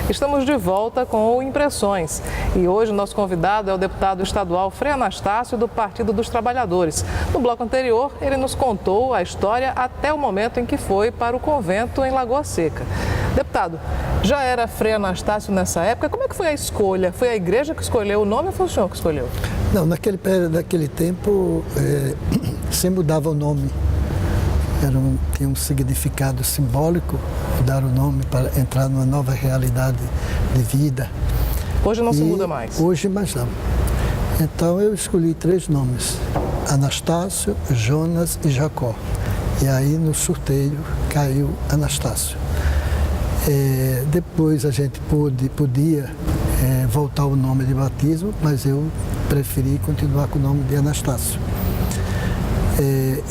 Estamos de volta com o Impressões e hoje o nosso convidado é o deputado estadual Frei Anastácio, do Partido dos Trabalhadores. No bloco anterior, ele nos contou a história até o momento em que foi para o convento em Lagoa Seca. Deputado, já era Frei Anastácio nessa época? Como é que foi a escolha? Foi a igreja que escolheu o nome ou foi o senhor que escolheu? Não, naquele tempo se mudava o nome. Tinha um significado simbólico, dar o nome para entrar numa nova realidade de vida. Hoje não se muda mais? Hoje mais não. Então eu escolhi 3 nomes, Anastácio, Jonas e Jacó. E aí no sorteio caiu Anastácio. Depois a gente podia voltar o nome de batismo, mas eu preferi continuar com o nome de Anastácio.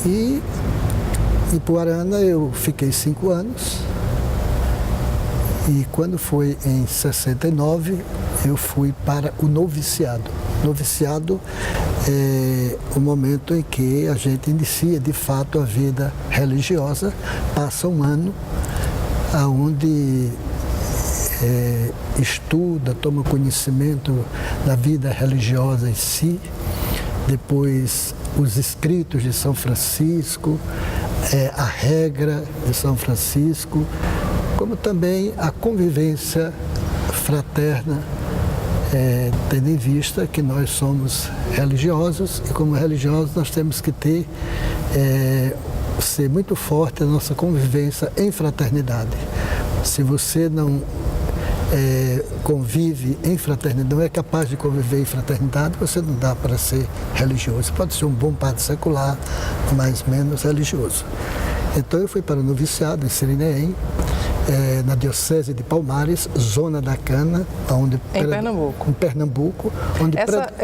Em Ipuarana eu fiquei 5 anos e quando foi em 69 eu fui para o noviciado. Noviciado é o momento em que a gente inicia de fato a vida religiosa, passa um ano onde estuda, toma conhecimento da vida religiosa em si, depois os escritos de São Francisco, a regra de São Francisco, como também a convivência fraterna, tendo em vista que nós somos religiosos e como religiosos nós temos que ser muito forte a nossa convivência em fraternidade. Se você não convive em fraternidade, não é capaz de conviver em fraternidade, você não dá para ser religioso. Pode ser um bom padre secular, mas menos religioso. Então eu fui para o noviciado em Sirineém, na Diocese de Palmares, Zona da Cana, Pernambuco. Em Pernambuco. Onde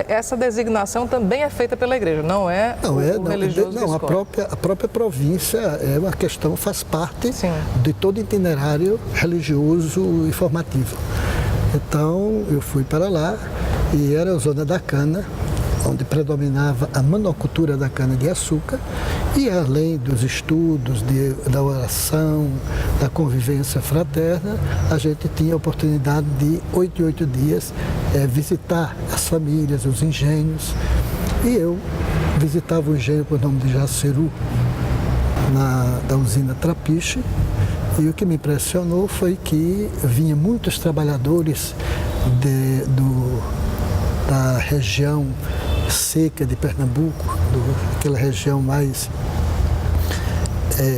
essa designação também é feita pela igreja, não é o religioso que escolhe? A própria província é uma questão, faz parte Sim. de todo itinerário religioso e formativo. Então eu fui para lá e era a Zona da Cana, onde predominava a monocultura da cana-de-açúcar e além dos estudos, da oração, da convivência fraterna, a gente tinha a oportunidade de 8 em 8 dias visitar as famílias, os engenhos. E eu visitava o engenho por nome de Jaceru, da usina Trapiche, e o que me impressionou foi que vinha muitos trabalhadores da região seca de Pernambuco, aquela região mais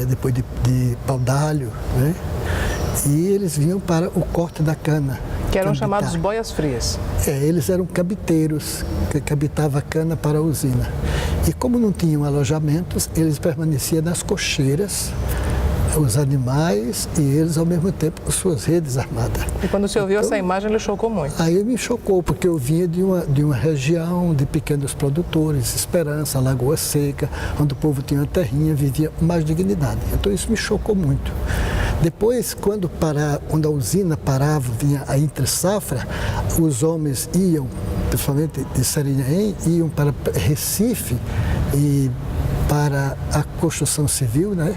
depois de Paudalho, né? E eles vinham para o corte da cana. Que eram chamados boias frias. Eles eram cabiteiros, que cabitavam a cana para a usina. E como não tinham alojamentos, eles permaneciam nas cocheiras, os animais e eles ao mesmo tempo com suas redes armadas. E quando o senhor viu essa imagem, ele chocou muito? Aí me chocou, porque eu vinha de uma região de pequenos produtores, Esperança, Lagoa Seca, onde o povo tinha uma terrinha, vivia com mais dignidade. Então isso me chocou muito. Depois, quando a usina parava, vinha a entre-safra, os homens iam, principalmente de Serinhaém, iam para Recife e para a construção civil, né?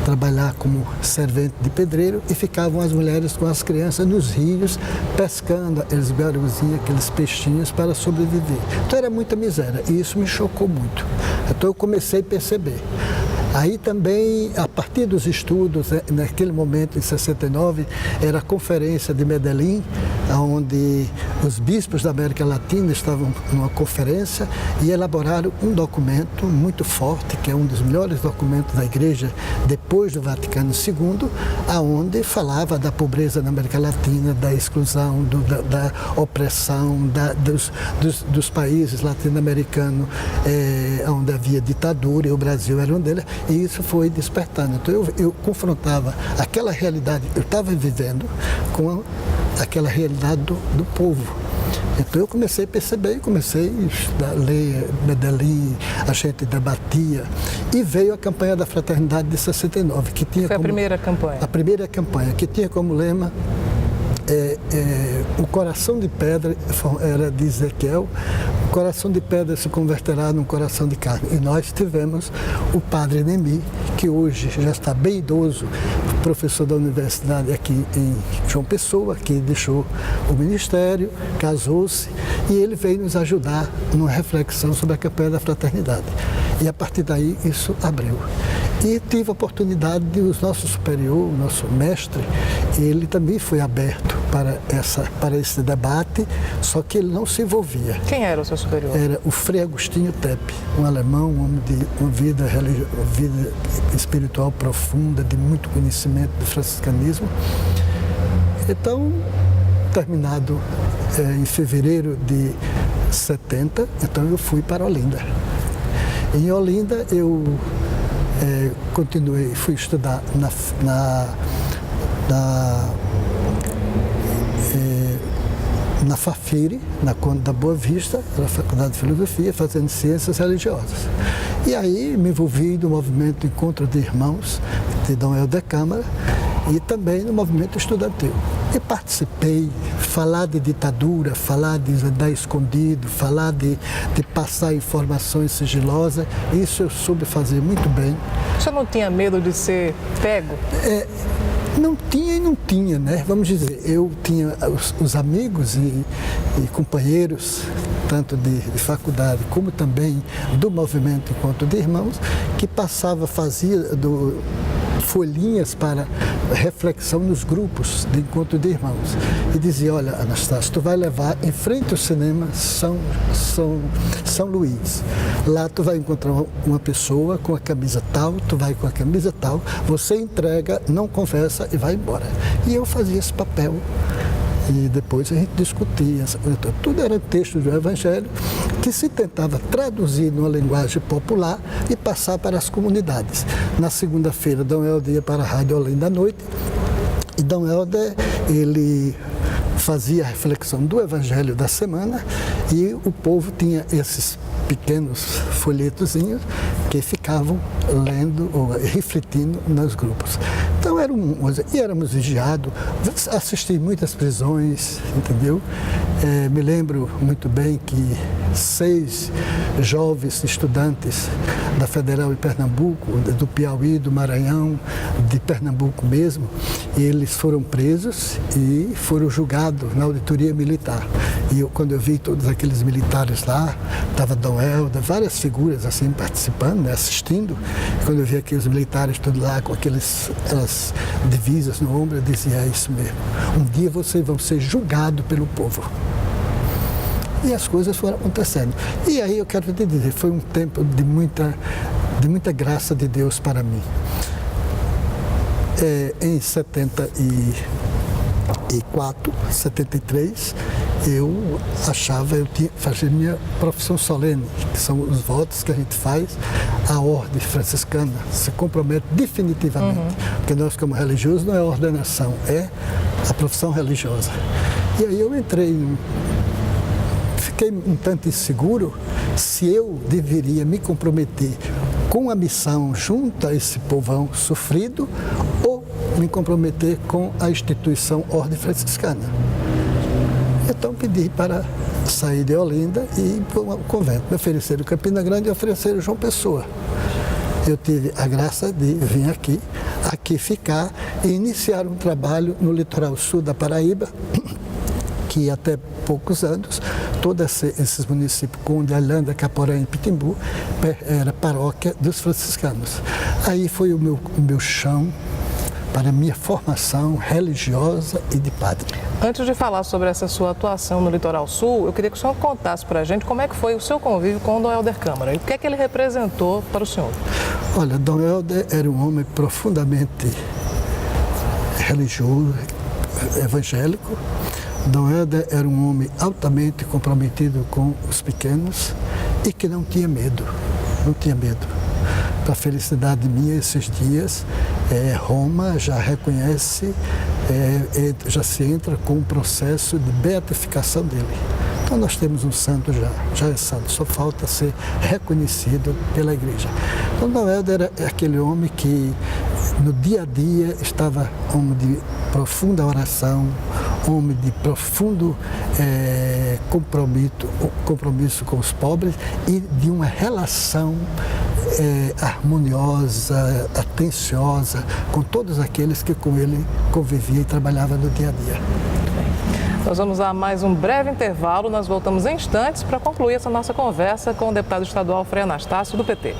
Trabalhar como servente de pedreiro e ficavam as mulheres com as crianças nos rios pescando eles garozinhos, aqueles peixinhos para sobreviver. Então era muita miséria e isso me chocou muito. Então eu comecei a perceber. Aí também, a partir dos estudos, naquele momento, em 69, era a Conferência de Medellín, onde os bispos da América Latina estavam numa conferência e elaboraram um documento muito forte, que é um dos melhores documentos da Igreja depois do Vaticano II, onde falava da pobreza na América Latina, da exclusão, da opressão dos países latino-americanos, onde havia ditadura, e o Brasil era um deles. E isso foi despertando. Então eu confrontava aquela realidade que eu estava vivendo com aquela realidade do povo. Então eu comecei a perceber, comecei a ler Medellín, a gente debatia, e veio a campanha da Fraternidade de 69, que tinha Foi a primeira campanha? A primeira campanha, que tinha como lema o coração de pedra era de Ezequiel, o coração de pedra se converterá num coração de carne. E nós tivemos o padre Nemi, que hoje já está bem idoso, professor da universidade aqui em João Pessoa, que deixou o ministério, casou-se, e ele veio nos ajudar numa reflexão sobre a campanha da fraternidade. E a partir daí isso abriu. E tive a oportunidade de o nosso superior, o nosso mestre, ele também foi aberto para esse debate, só que ele não se envolvia. Quem era o seu superior? Era o Frei Agostinho Tepe, um alemão, um homem de uma vida espiritual profunda, de muito conhecimento do franciscanismo. Então, terminado em fevereiro de 70, então eu fui para Olinda. Em Olinda eu continuei, fui estudar na FAFIRE, na Conde da Boa Vista, na Faculdade de Filosofia, fazendo Ciências Religiosas. E aí me envolvi no movimento Encontro de Irmãos, de Dom Helder Câmara, e também no movimento estudantil. E participei, falar de ditadura, falar de andar escondido, falar de passar informações sigilosas, isso eu soube fazer muito bem. Você não tinha medo de ser pego? Não tinha e não tinha, né? Vamos dizer, eu tinha os amigos e companheiros, tanto de faculdade como também do movimento Encontro de Irmãos, que fazia folhinhas para reflexão nos grupos de Encontro de Irmãos. E dizia, olha, Anastácio, tu vai levar em frente ao cinema São Luís. Lá tu vai encontrar uma pessoa com a camisa tal, tu vai com a camisa tal, você entrega, não conversa e vai embora. E eu fazia esse papel. E depois a gente discutia. Tudo era texto do Evangelho que se tentava traduzir numa linguagem popular e passar para as comunidades. Na segunda-feira, Dom Helder ia para a Rádio Olinda à noite e Dom Helder, ele fazia a reflexão do Evangelho da semana e o povo tinha esses pequenos folhetozinhos que ficavam lendo ou refletindo nos grupos. Então éramos vigiados, assisti muitas prisões, entendeu? Me lembro muito bem que 6 jovens estudantes da Federal em Pernambuco, do Piauí, do Maranhão, de Pernambuco mesmo, eles foram presos e foram julgados na auditoria militar. E quando eu vi todos aqueles militares lá, estava Dom Helder, várias figuras assim participando, né, assistindo. Quando eu vi aqueles militares todos lá com aquelas divisas no ombro, eu dizia, é isso mesmo. Um dia vocês vão ser julgados pelo povo. E as coisas foram acontecendo. E aí eu quero te dizer, foi um tempo de muita graça de Deus para mim. Em 74, 73, eu achava, eu tinha que fazer minha profissão solene, que são os votos que a gente faz, a ordem franciscana se compromete definitivamente, porque nós como religiosos não é ordenação, é a profissão religiosa. E aí eu fiquei um tanto inseguro se eu deveria me comprometer com a missão junto a esse povão sofrido ou me comprometer com a instituição Ordem Franciscana. Então pedi para sair de Olinda e ir para o convento. Me ofereceram Campina Grande e ofereceram João Pessoa. Eu tive a graça de vir aqui ficar e iniciar um trabalho no litoral sul da Paraíba, que até poucos anos, todos esses municípios, Conde, Alhanda, Caporém e Pitimbu, era paróquia dos franciscanos. Aí foi o meu chão para a minha formação religiosa e de padre. Antes de falar sobre essa sua atuação no Litoral Sul, eu queria que o senhor contasse para a gente como é que foi o seu convívio com o Dom Helder Câmara e o que é que ele representou para o senhor. Olha, Dom Helder era um homem profundamente religioso, evangélico. Dom Helder era um homem altamente comprometido com os pequenos e que não tinha medo, Para a felicidade minha, esses dias, Roma já reconhece, já se entra com um processo de beatificação dele. Então nós temos um santo já é santo, só falta ser reconhecido pela igreja. Então Dom Helder era aquele homem que no dia a dia estava homem de profunda oração, homem de profundo compromisso com os pobres e de uma relação harmoniosa, atenciosa com todos aqueles que com ele convivia e trabalhava no dia a dia. Nós vamos a mais um breve intervalo, nós voltamos em instantes para concluir essa nossa conversa com o deputado estadual Frei Anastácio, do PT.